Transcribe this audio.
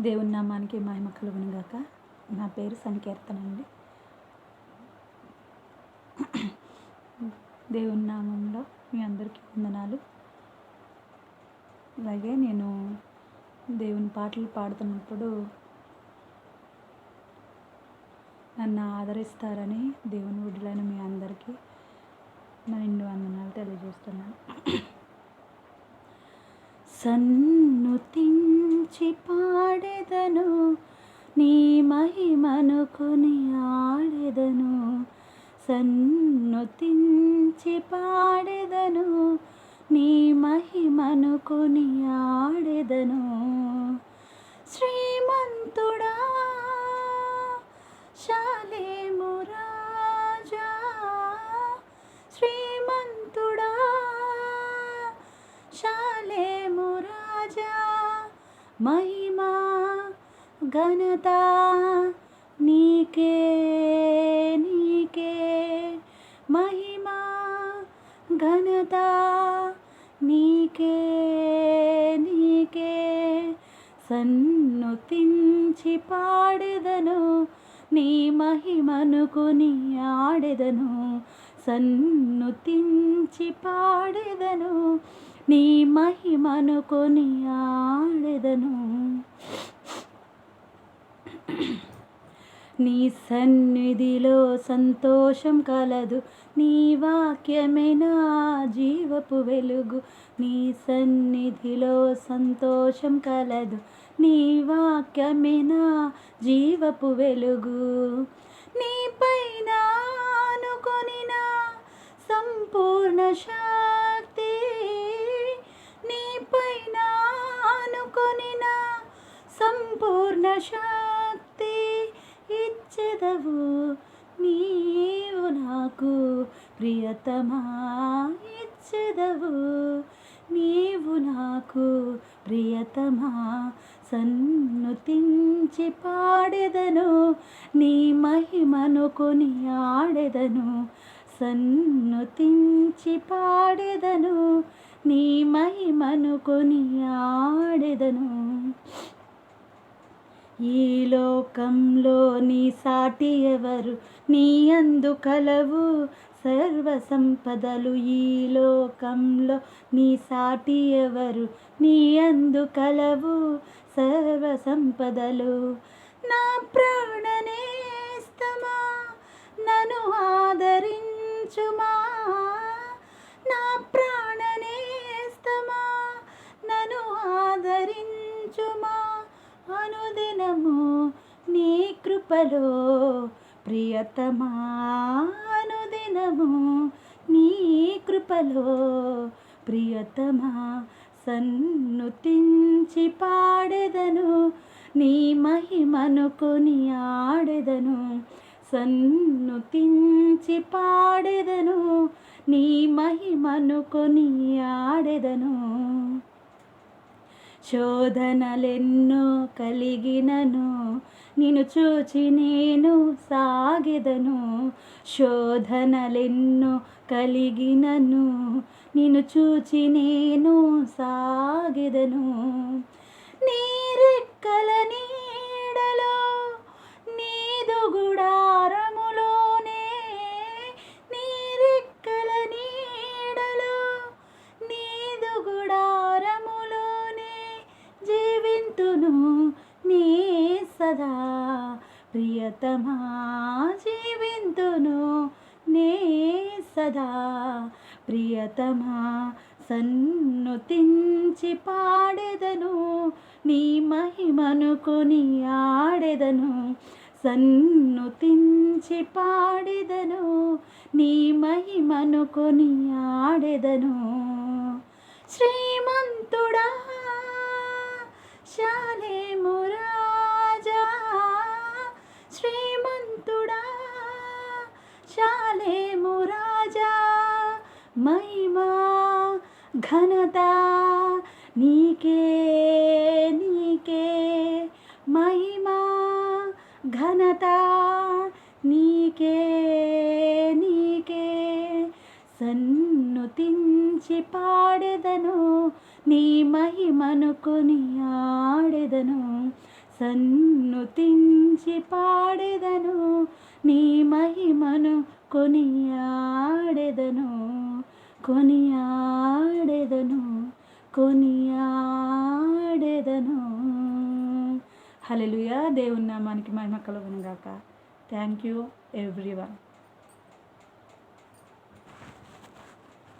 దేవుని నామానికి మహిమ కలుగును గాక. నా పేరు సంకీర్తన అండి. దేవుని నామంలో మీ అందరికీ వందనాలు. అలాగే నేను దేవుని పాటలు పాడుతున్నప్పుడు నన్ను ఆదరిస్తారని దేవుని బిడ్డలైన మీ అందరికీ నా నిండు వందనాలు తెలియజేస్తున్నాను. సన్నుతించి పాడెదను, నీ మహిమను కొని ఆడెదను. సన్నుతించి పాడెదను, నీ మహిమను కొని ఆడెదను. శ్రీమంతుడా శాలేము రాజా, శ్రీమంతుడా శాలేము రాజా, మహిమా ఘనత నీకే నీకే, మహిమా ఘనత నీకే నీకే. సన్నుతించి పాడెదను, నీ మహిమను కొని ఆడెదను. సన్నుతించి పాడెదను, నీ మహిమను కొని ఆడెదను. నీ సన్నిధిలో సంతోషం కలదు, నీ వాక్యమే నా జీవపు వెలుగు. నీ సన్నిధిలో సంతోషం కలదు, నీ వాక్యమే నా జీవపు వెలుగు. నీపైన ఆనుకొనిన సంపూర్ణ శక్తి, నీపైన ఆనుకొనిన సంపూర్ణ శక్తి ఇచ్చెదవు నీవు నాకు ప్రియతమా. ఇచ్చెదవు నీవు నాకు ప్రియతమా. సన్నుతించి పాడెదను, నీ మహిమను కొని ఆడెదను. సన్నుతించి పాడెదను, నీ మహిమను కొని ఆడెదను. ఈ లోకంలో నీ సాటి ఎవరు, నీ యందు కలవు సర్వ సంపదలు. ఈ లోకంలో నీ సాటి ఎవరు, నీ యందు కలవు సర్వ సంపదలు. నా ప్రాణనేస్తమా నన్ను ఆదరించుమా, నా ప్రాణనేస్తమా నన్ను ఆదరించుమా. అనుదినము నీ కృపలో ప్రియతమా, అనుదినము నీ కృపలో ప్రియతమా. సన్నుతించి పాడెదను, నీ మహిమను కొని ఆడెదను. సన్నుతించి పాడెదను, నీ మహిమను కొని ఆడెదను. శోధనలెన్నో కలిగినను, నిన్ను చూచి నేను సాగెదను. శోధనలెన్నో కలిగినను, నిన్ను చూచి నేను సాగెదను. నీ రెక్కల నీడలో, నీదు గుడారములోనే, నీ రెక్కల నీడలో, నీదు గుడారములోనే జీవింతును నీ సదా ప్రియతమా. జీవింతును నీ సదా ప్రియతమా. సన్నుతించి పాడెదను, నీ మహిమను కొని ఆడెదను. సన్నుతించి పాడెదను, నీ మహిమను కొని ఆడెదను. శ్రీమంతుడా శాలేము రాజా, శ్రీమంతుడా శాలేము రాజా, మహిమా ఘనత నీకే నీకే, మహిమా ఘనత నీకే నీకే. సన్నుతించి పాడెదను, నీ మహిమను కొని ఆడెదను. సన్నుతించి పాడెదను, నీ మహిమను కొనియాడెదను, కొనియాడెదను, కొనియాడెదను. హల్లెలూయా. దేవుని నామానికి మహిమ కలుగును గాక. Thank you everyone.